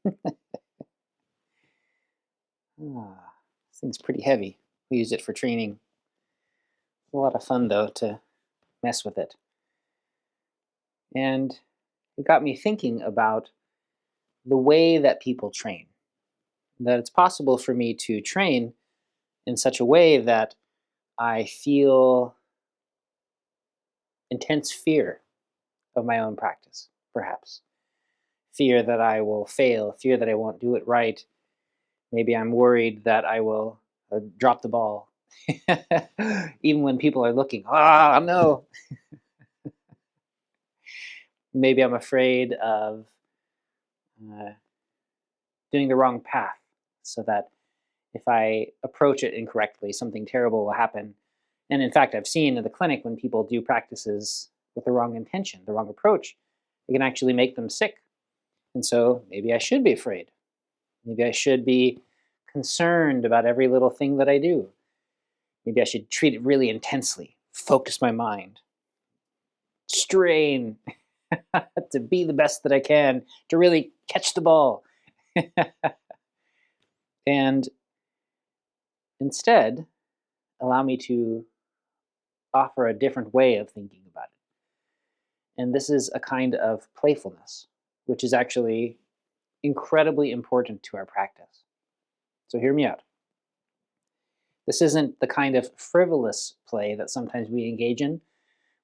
This thing's pretty heavy. We use it for training. A lot of fun, though, to mess with it. And it got me thinking about the way that people train. That it's possible for me to train in such a way that I feel intense fear of my own practice, perhaps. Fear that I will fail, fear that I won't do it right. Maybe I'm worried that I will drop the ball. Even when people are looking, no. Maybe I'm afraid of doing the wrong path, so that if I approach it incorrectly, something terrible will happen. And in fact, I've seen in the clinic when people do practices with the wrong intention, the wrong approach, it can actually make them sick. And so maybe I should be afraid. Maybe I should be concerned about every little thing that I do. Maybe I should treat it really intensely, focus my mind, strain to be the best that I can, to really catch the ball. And instead, allow me to offer a different way of thinking about it. And this is a kind of playfulness, which is actually incredibly important to our practice. So hear me out. This isn't the kind of frivolous play that sometimes we engage in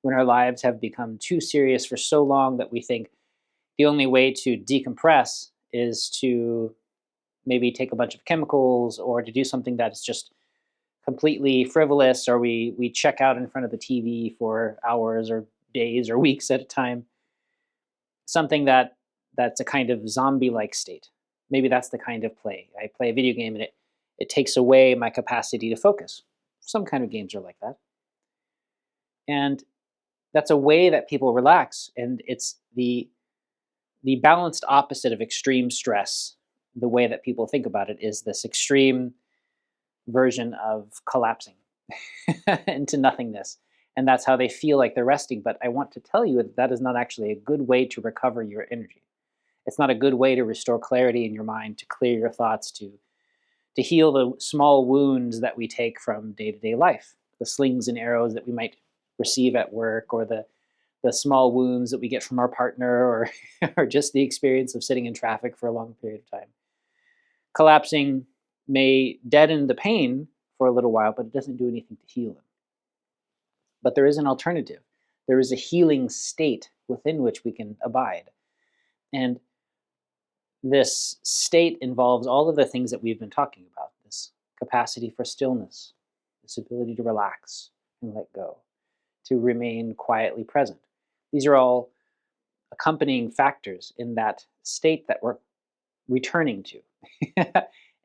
when our lives have become too serious for so long that we think the only way to decompress is to maybe take a bunch of chemicals or to do something that is just completely frivolous, or we check out in front of the TV for hours or days or weeks at a time. Something that's a kind of zombie-like state. Maybe that's the kind of play. I play a video game and it takes away my capacity to focus. Some kind of games are like that. And that's a way that people relax, and it's the balanced opposite of extreme stress. The way that people think about it is this extreme version of collapsing into nothingness. And that's how they feel like they're resting. But I want to tell you that that is not actually a good way to recover your energy. It's not a good way to restore clarity in your mind, to clear your thoughts, to heal the small wounds that we take from day-to-day life, the slings and arrows that we might receive at work, or the small wounds that we get from our partner, or, or just the experience of sitting in traffic for a long period of time. Collapsing may deaden the pain for a little while, but it doesn't do anything to heal it. But there is an alternative. There is a healing state within which we can abide. And this state involves all of the things that we've been talking about. This capacity for stillness, this ability to relax and let go, to remain quietly present. These are all accompanying factors in that state that we're returning to.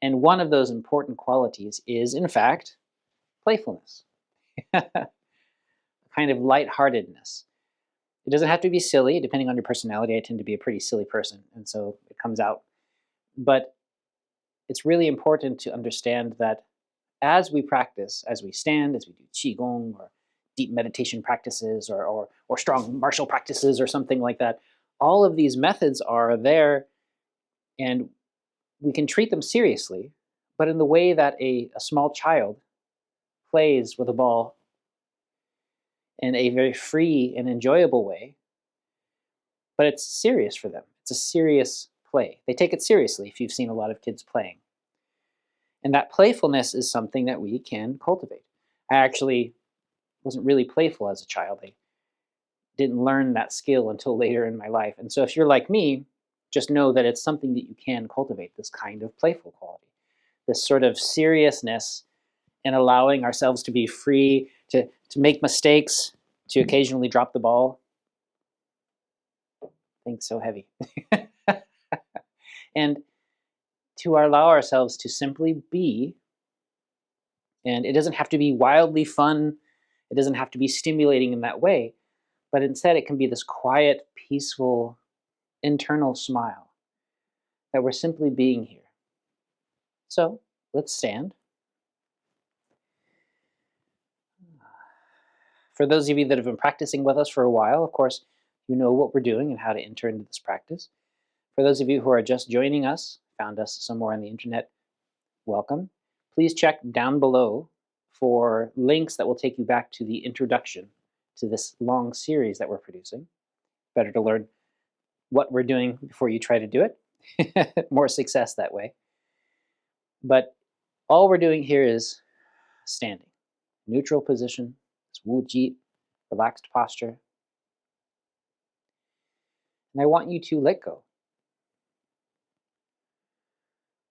And one of those important qualities is, in fact, playfulness. A kind of lightheartedness. It doesn't have to be silly. Depending on your personality, I tend to be a pretty silly person, and so it comes out. But it's really important to understand that as we practice, as we stand, as we do Qigong or deep meditation practices or strong martial practices or something like that, all of these methods are there, and we can treat them seriously, but in the way that a small child plays with a ball in a very free and enjoyable way, but it's serious for them. It's a serious play. They take it seriously if you've seen a lot of kids playing. And that playfulness is something that we can cultivate. I actually wasn't really playful as a child. I didn't learn that skill until later in my life. And so if you're like me, just know that it's something that you can cultivate, this kind of playful quality, this sort of seriousness, and allowing ourselves to be free, to make mistakes, to occasionally drop the ball. Things so heavy. And to allow ourselves to simply be. And it doesn't have to be wildly fun. It doesn't have to be stimulating in that way. But instead, it can be this quiet, peaceful, internal smile that we're simply being here. So let's stand. For those of you that have been practicing with us for a while, of course, you know what we're doing and how to enter into this practice. For those of you who are just joining us, found us somewhere on the internet, welcome. Please check down below for links that will take you back to the introduction to this long series that we're producing. Better to learn what we're doing before you try to do it. More success that way. But all we're doing here is standing. Neutral position, it's Wu Ji, relaxed posture. And I want you to let go.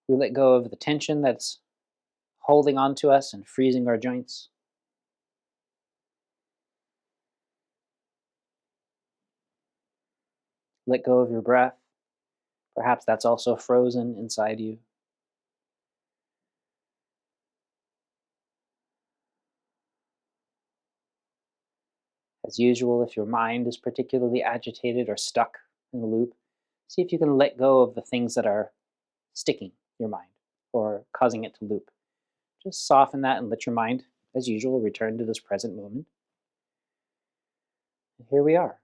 We let go of the tension that's holding on to us and freezing our joints. Let go of your breath. Perhaps that's also frozen inside you. As usual, if your mind is particularly agitated or stuck in a loop, see if you can let go of the things that are sticking your mind or causing it to loop. Just soften that and let your mind, as usual, return to this present moment. And here we are.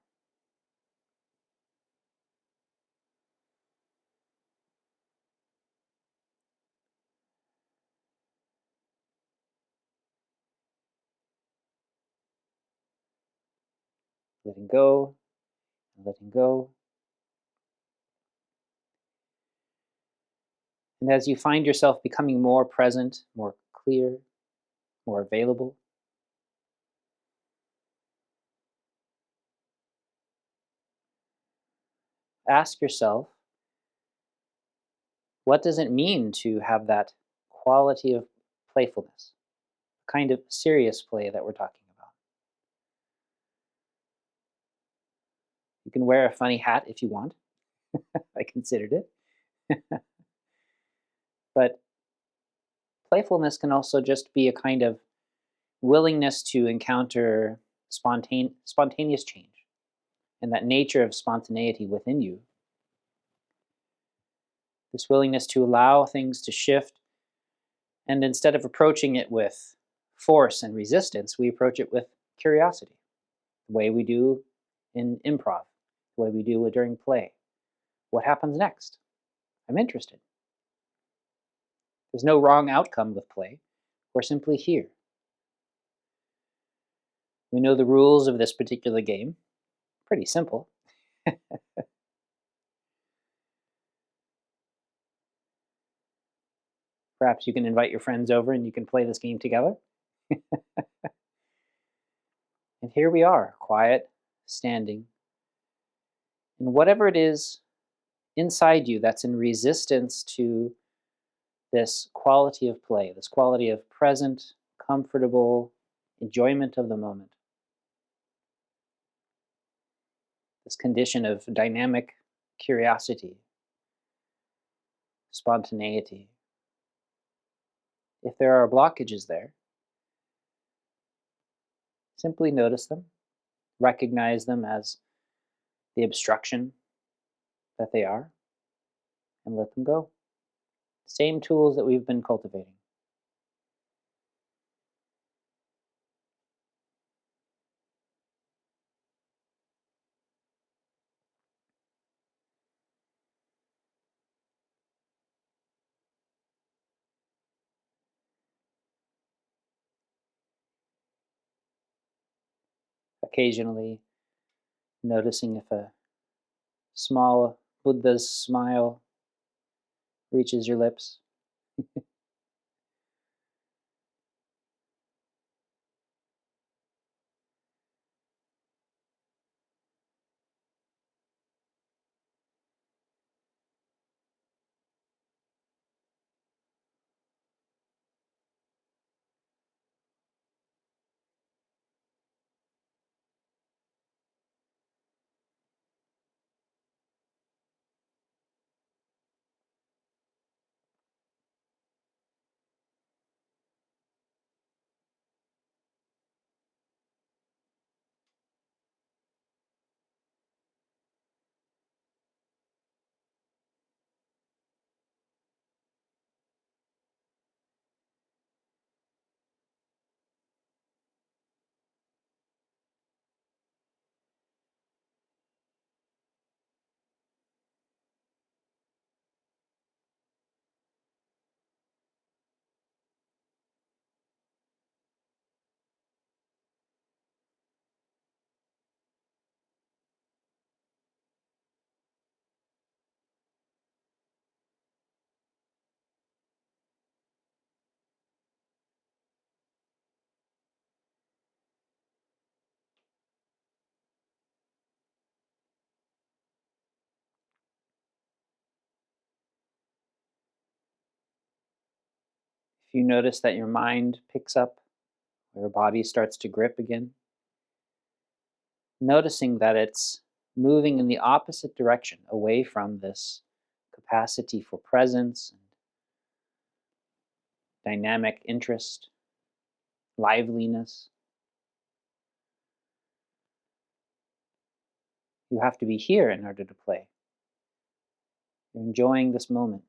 Letting go and letting go. And as you find yourself becoming more present, more clear, more available, ask yourself, what does it mean to have that quality of playfulness, kind of serious play that we're talking about? You can wear a funny hat if you want. I considered it. But playfulness can also just be a kind of willingness to encounter spontaneous change and that nature of spontaneity within you. This willingness to allow things to shift, and instead of approaching it with force and resistance, we approach it with curiosity, the way we do in improv, the way we do it during play. What happens next? I'm interested. There's no wrong outcome with play. We're simply here. We know the rules of this particular game. Pretty simple. Perhaps you can invite your friends over and you can play this game together. And here we are, quiet, standing. And whatever it is inside you that's in resistance to this quality of play, this quality of present, comfortable enjoyment of the moment, this condition of dynamic curiosity, spontaneity. If there are blockages there, simply notice them, recognize them as the obstruction that they are, and let them go. Same tools that we've been cultivating. Occasionally noticing if a small Buddha's smile reaches your lips. If you notice that your mind picks up, your body starts to grip again, noticing that it's moving in the opposite direction, away from this capacity for presence and dynamic interest, liveliness. You have to be here in order to play. You're enjoying this moment.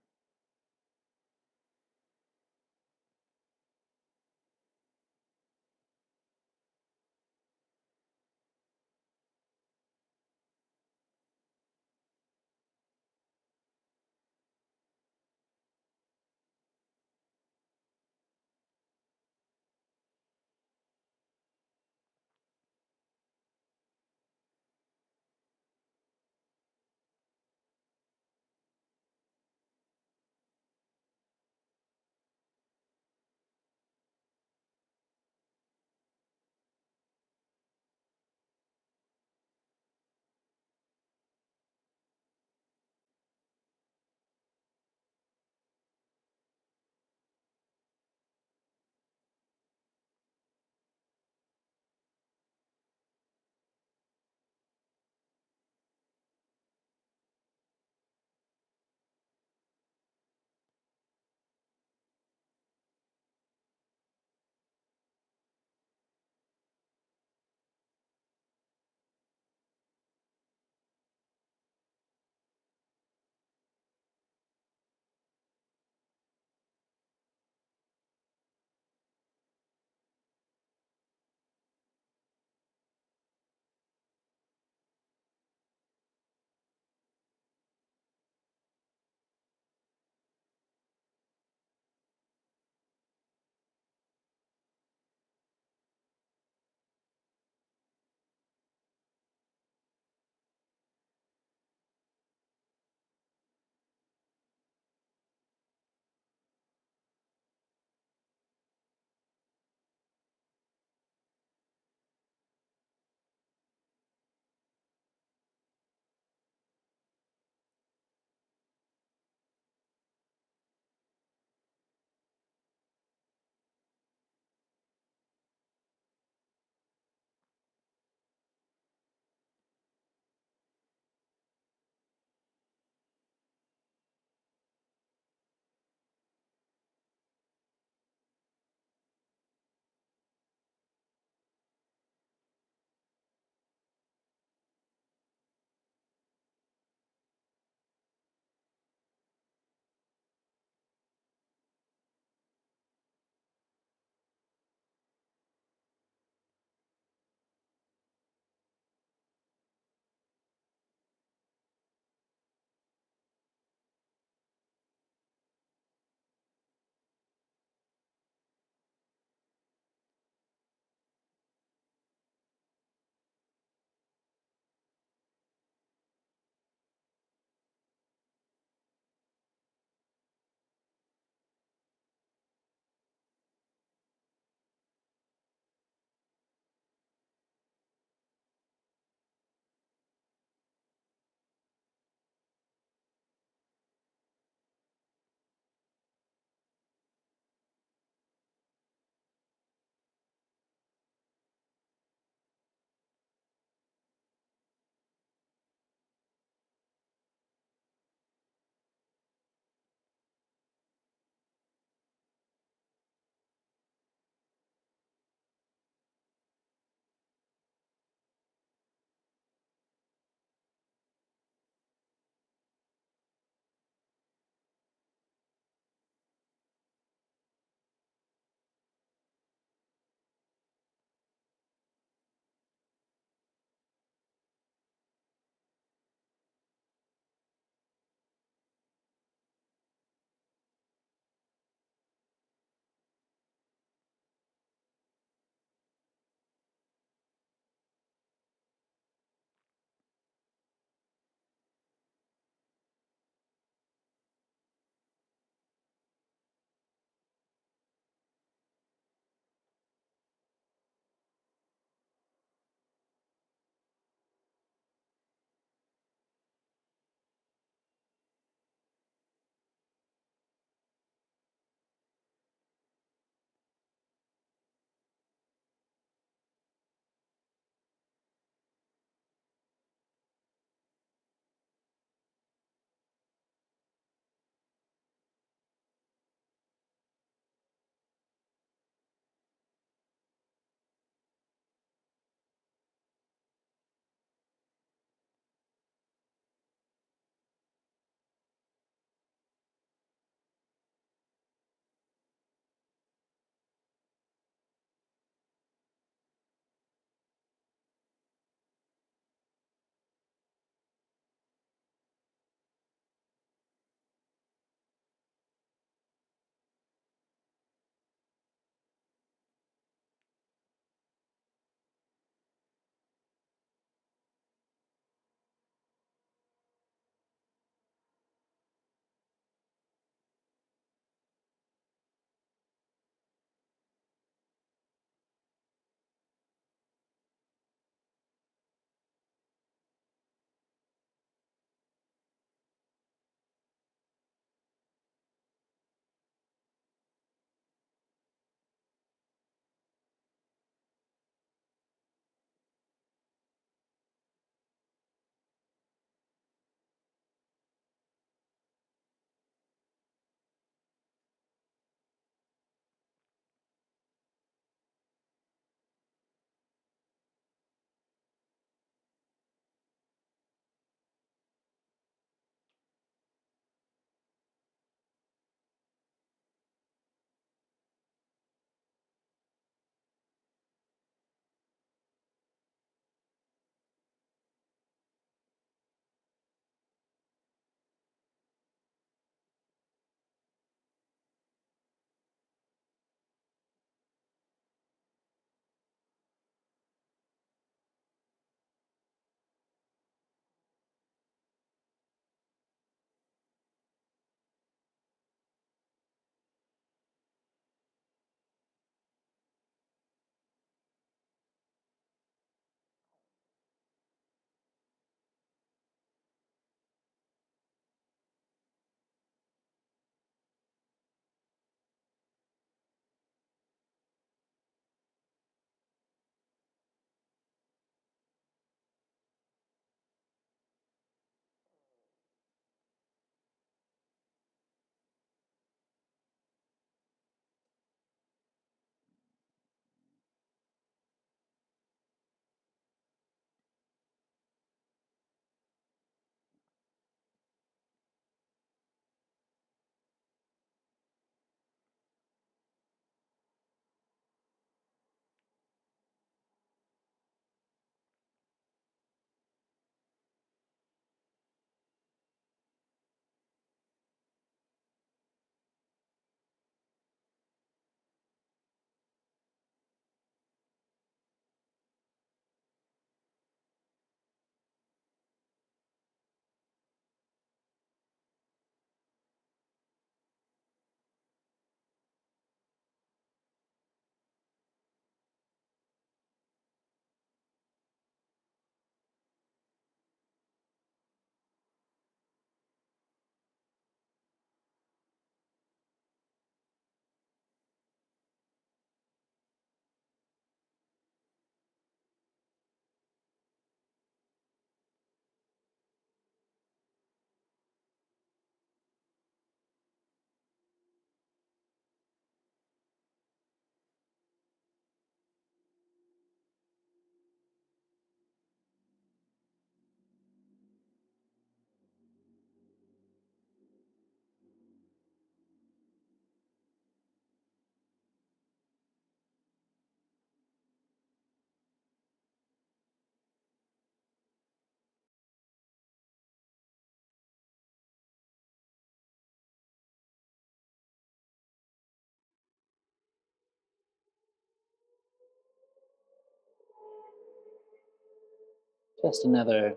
Just another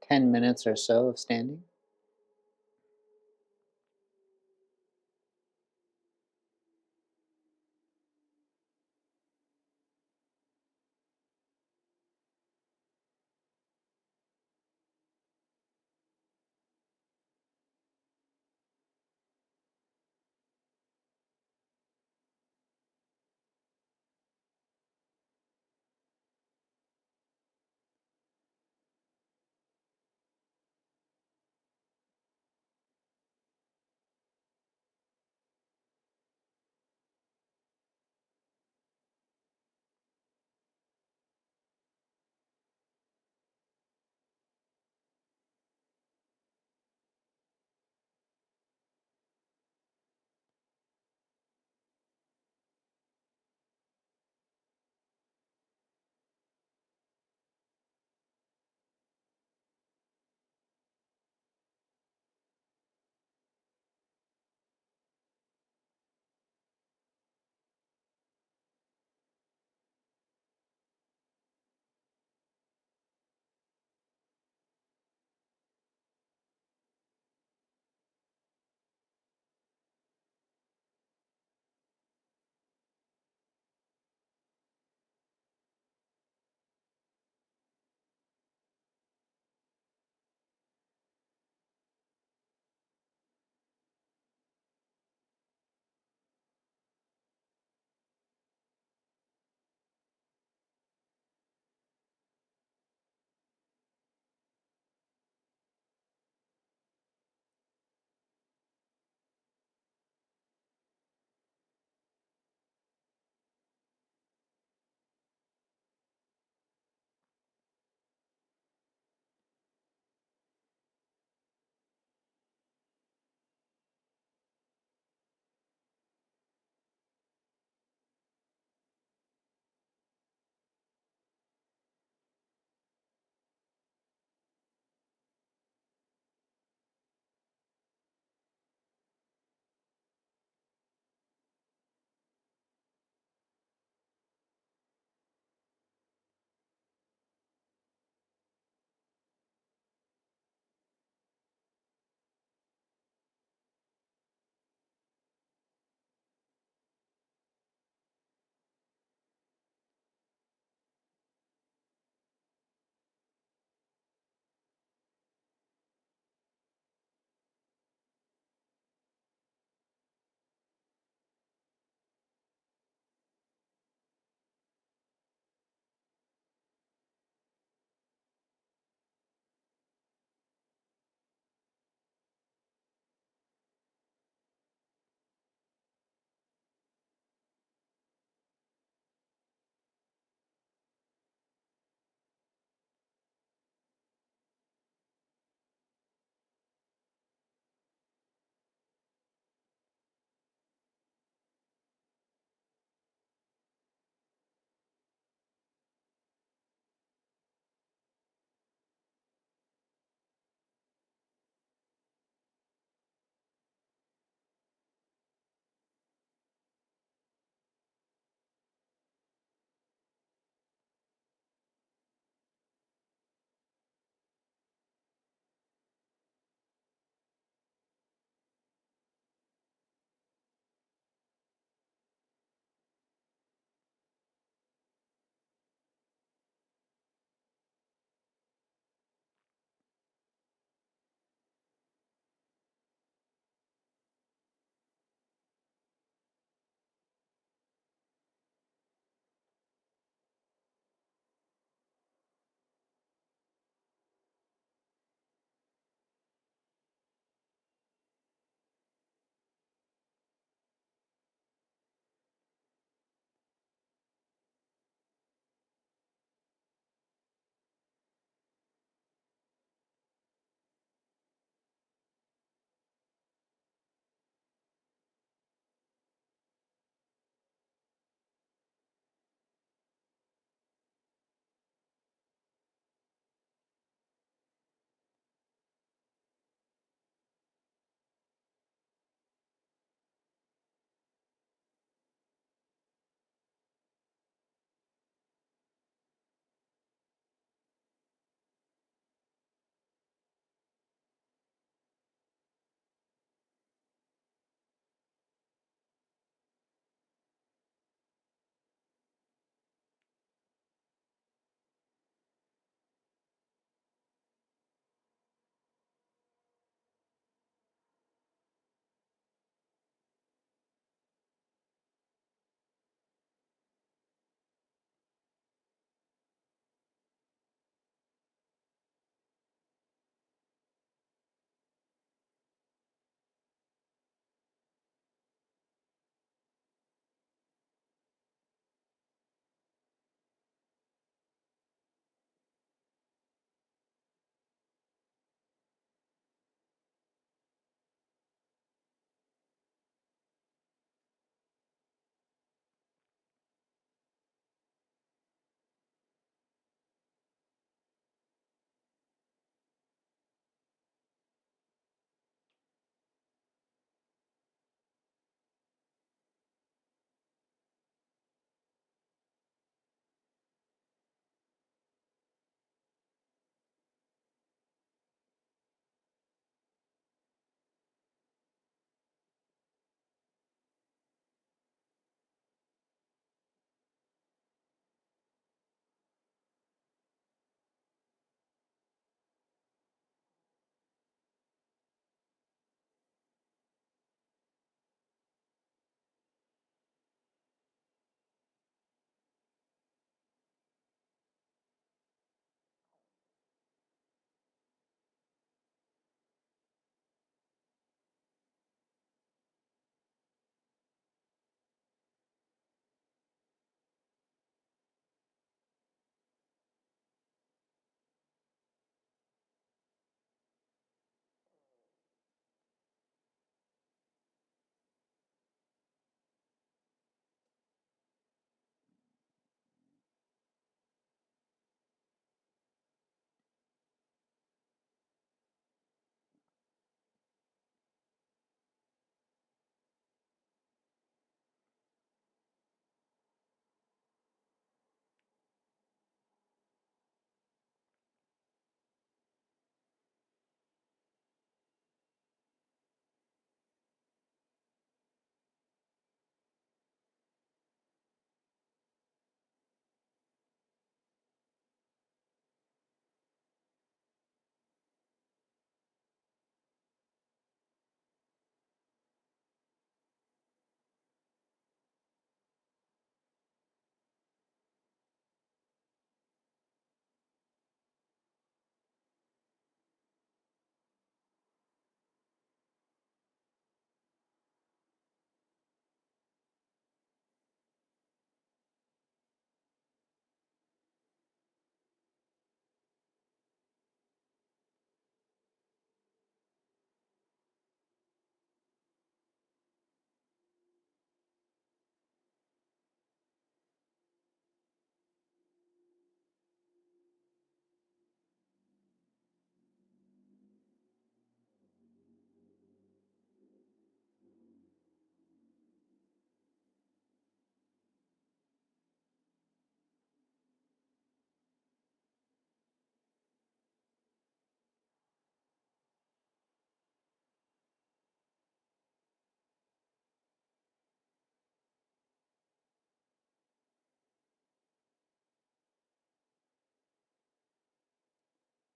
10 minutes or so of standing.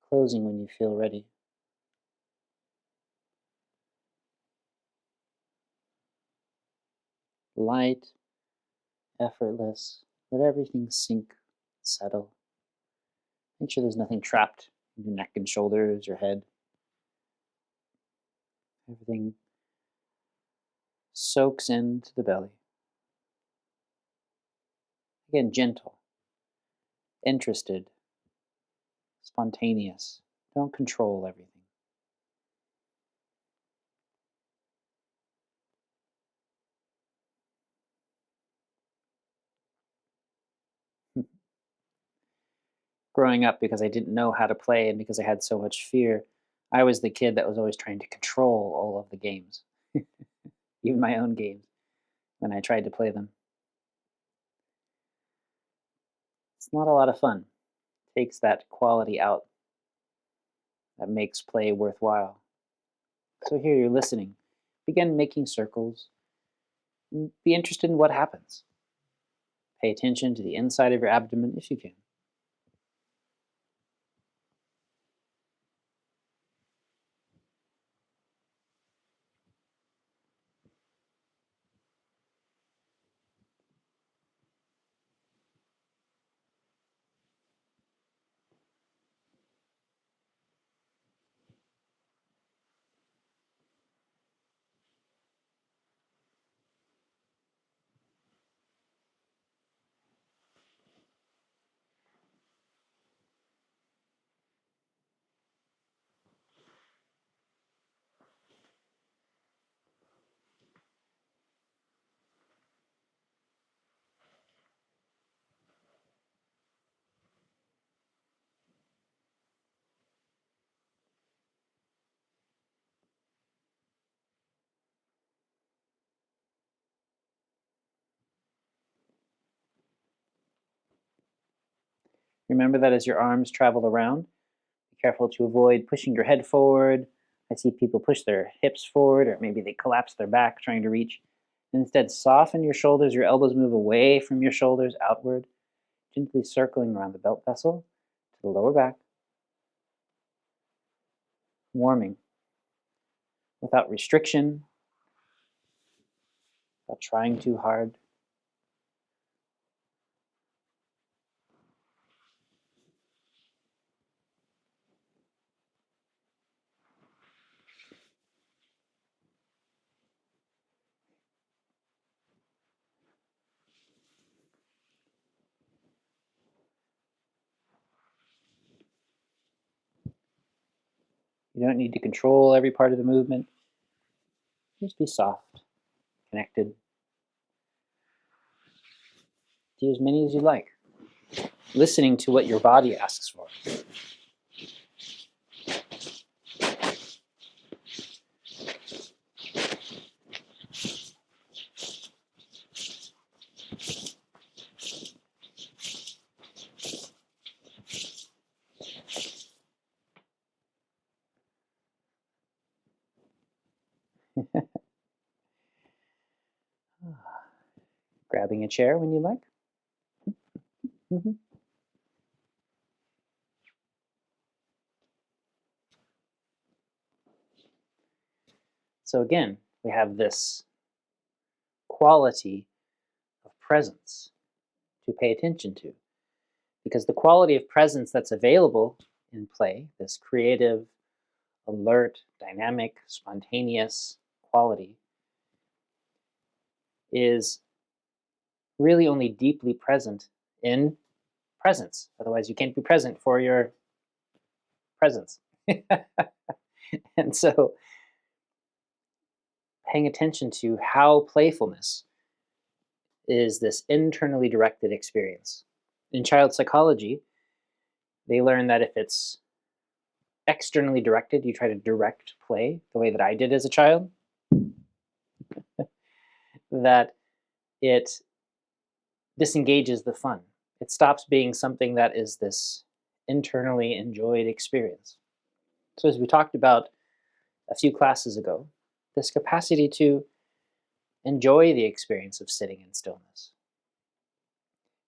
closing when you feel ready. Light, effortless. Let everything sink, settle. Make sure there's nothing trapped in your neck and shoulders, your head. Everything soaks into the belly. Again, gentle, interested, spontaneous. Don't control everything. Growing up, because I didn't know how to play and because I had so much fear, I was the kid that was always trying to control all of the games, even my own games, when I tried to play them. It's not a lot of fun. It takes that quality out that makes play worthwhile. So here you're listening. Begin making circles and be interested in what happens. Pay attention to the inside of your abdomen if you can. Remember that as your arms travel around, be careful to avoid pushing your head forward. I see people push their hips forward, or maybe they collapse their back trying to reach. Instead, soften your shoulders. Your elbows move away from your shoulders, outward, gently circling around the belt vessel to the lower back. Warming, without restriction, without trying too hard. You don't need to control every part of the movement. Just be soft, connected. Do as many as you like, listening to what your body asks for. Grabbing a chair when you like. Mm-hmm. So again, we have this quality of presence to pay attention to. Because the quality of presence that's available in play, this creative, alert, dynamic, spontaneous quality, is really only deeply present in presence. Otherwise, you can't be present for your presence. And so, paying attention to how playfulness is this internally directed experience. In child psychology, they learn that if it's externally directed, you try to direct play the way that I did as a child, that it disengages the fun. It stops being something that is this internally enjoyed experience. So, as we talked about a few classes ago, this capacity to enjoy the experience of sitting in stillness,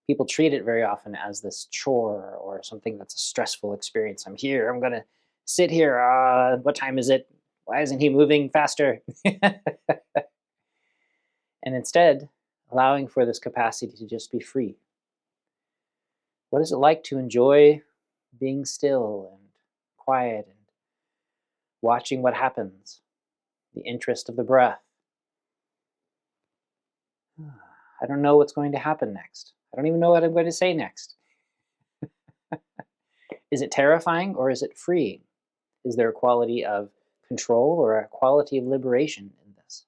People treat it very often as this chore or something that's a stressful experience. I'm here, I'm going to sit here. What time is it? Why isn't he moving faster? And instead, allowing for this capacity to just be free. What is it like to enjoy being still and quiet and watching what happens? The interest of the breath. I don't know what's going to happen next. I don't even know what I'm going to say next. Is it terrifying or is it freeing? Is there a quality of control or a quality of liberation in this?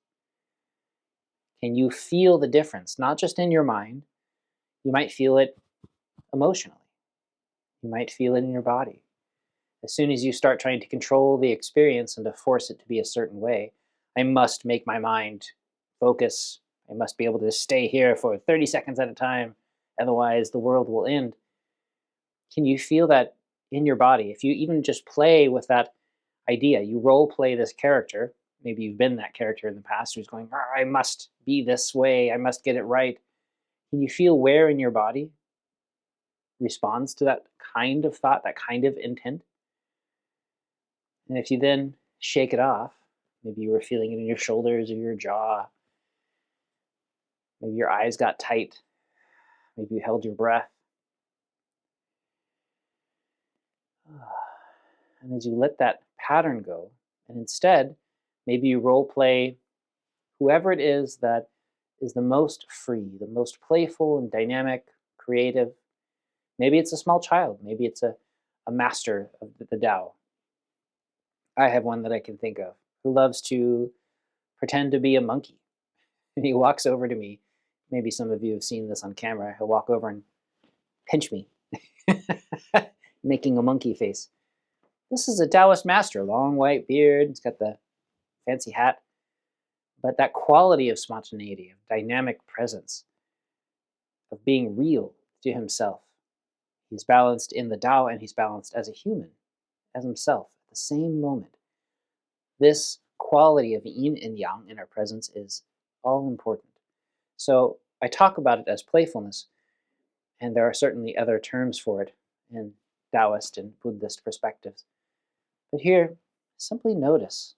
Can you feel the difference? Not just in your mind. You might feel it emotionally. You might feel it in your body. As soon as you start trying to control the experience and to force it to be a certain way, I must make my mind focus. I must be able to stay here for 30 seconds at a time. Otherwise, the world will end. Can you feel that in your body? If you even just play with that idea, you role play this character. Maybe you've been that character in the past who's going, I must be this way. I must get it right. Can you feel where in your body responds to that kind of thought, that kind of intent? And if you then shake it off, maybe you were feeling it in your shoulders or your jaw, maybe your eyes got tight, maybe you held your breath. And as you let that pattern go, and instead, maybe you role play whoever it is that is the most free, the most playful and dynamic, creative. Maybe it's a small child, maybe it's a master of the Tao. I have one that I can think of who loves to pretend to be a monkey. And he walks over to me. Maybe some of you have seen this on camera. He'll walk over and pinch me, making a monkey face. This is a Taoist master, long white beard. He's got the fancy hat. But that quality of spontaneity, of dynamic presence, of being real to himself. He's balanced in the Tao and he's balanced as a human, as himself, at the same moment. This quality of yin and yang in our presence is all important. So I talk about it as playfulness, and there are certainly other terms for it in Taoist and Buddhist perspectives. But here, simply notice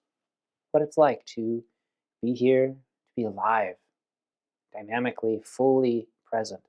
what it's like to be here, to be alive, dynamically, fully present.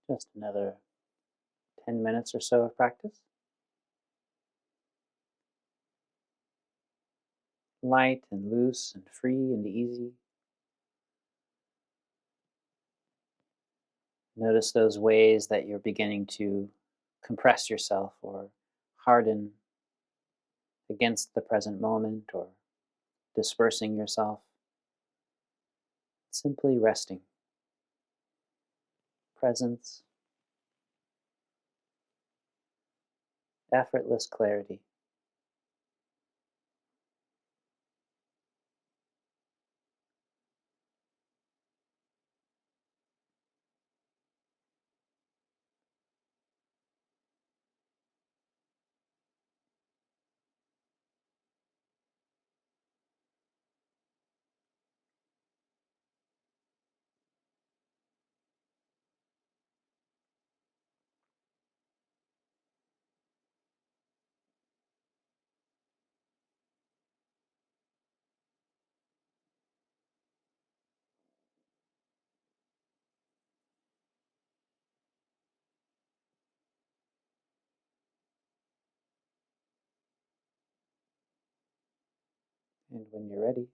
Just another 10 minutes or so of practice. Light and loose and free and easy. Notice those ways that you're beginning to compress yourself or harden against the present moment or dispersing yourself. Simply resting. Presence. Effortless clarity. And when you're ready,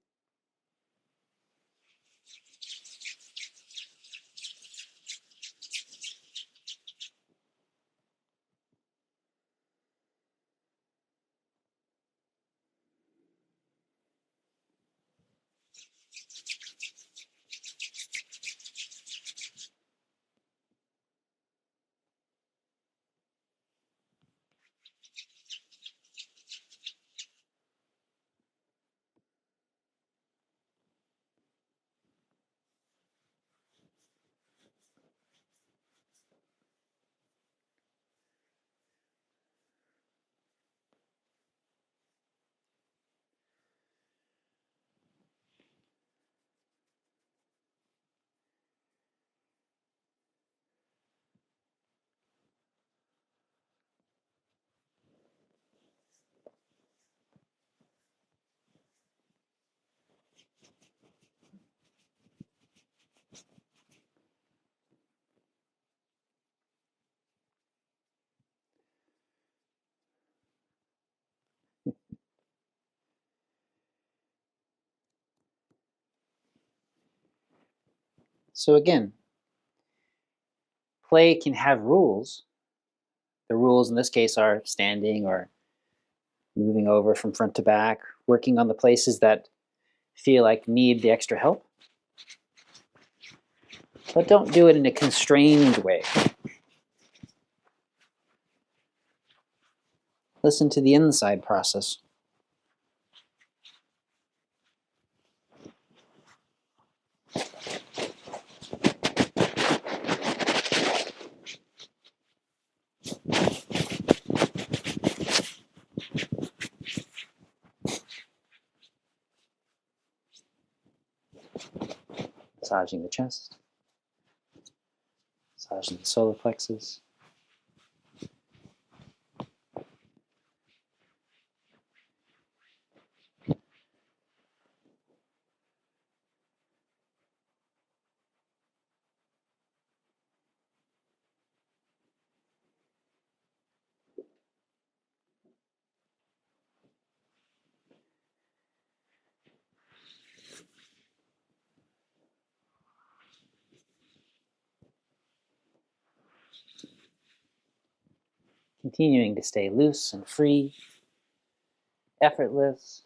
so again, play can have rules. The rules in this case are standing or moving over from front to back, working on the places that feel like need the extra help. But don't do it in a constrained way. Listen to the inside process. Massaging the chest, massaging the solar plexus. Continuing to stay loose and free, effortless,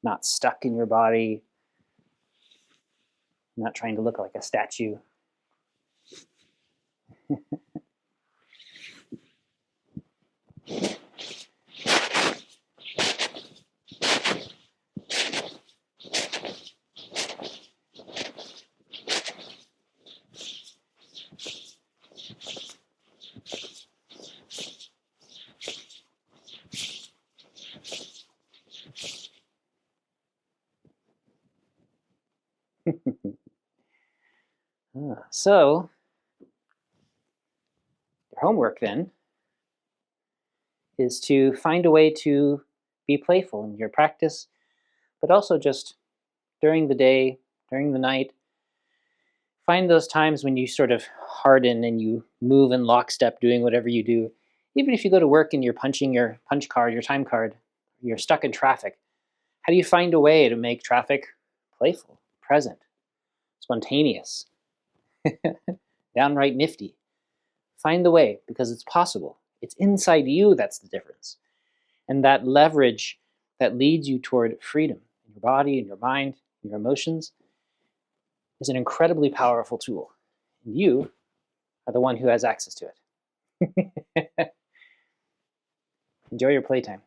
not stuck in your body, not trying to look like a statue. So, your homework then is to find a way to be playful in your practice, but also just during the day, during the night, Find those times when you sort of harden and you move in lockstep doing whatever you do. Even if you go to work and you're punching your punch card, your time card, you're stuck in traffic. How do you find a way to make traffic playful, present, spontaneous, downright nifty? Find the way, because it's possible. It's inside you that's the difference. And that leverage that leads you toward freedom in your body, in your mind, in your emotions is an incredibly powerful tool. And you are the one who has access to it. Enjoy your playtime.